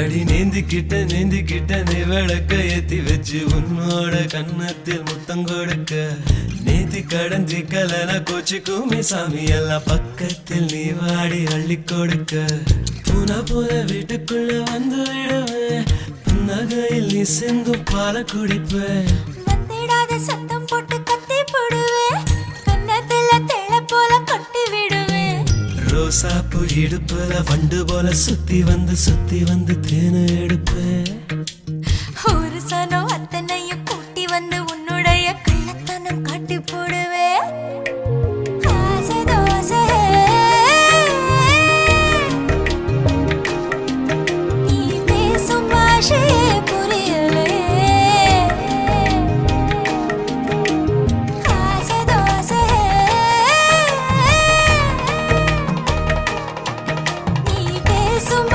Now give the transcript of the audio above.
அடி நீந்திக்கிட்ட நீ விளக்க ஏத்தி வச்சு உன்னோட கன்னத்தில் முத்தம் கொடுக்க நீதி கடந்தி கலன கோச்சிக்குமே சாமி எல்லாம் பக்கத்தில் நீ வாடி அள்ளி கொடுக்க பூனா போல வீட்டுக்குள்ள வந்து விடுவேன் புன்னகையில் நீ சிந்தும் பால குடிப்பேன் வந்திடாத சத்தம் போட்டு கத்தி போடுவேன் கன்னத்துல தேள போல கொட்டி விடுவேன் ரோசாப்பூ இடுப்புல வண்டு போல சுத்தி வந்து தேனை எடுப்பேன்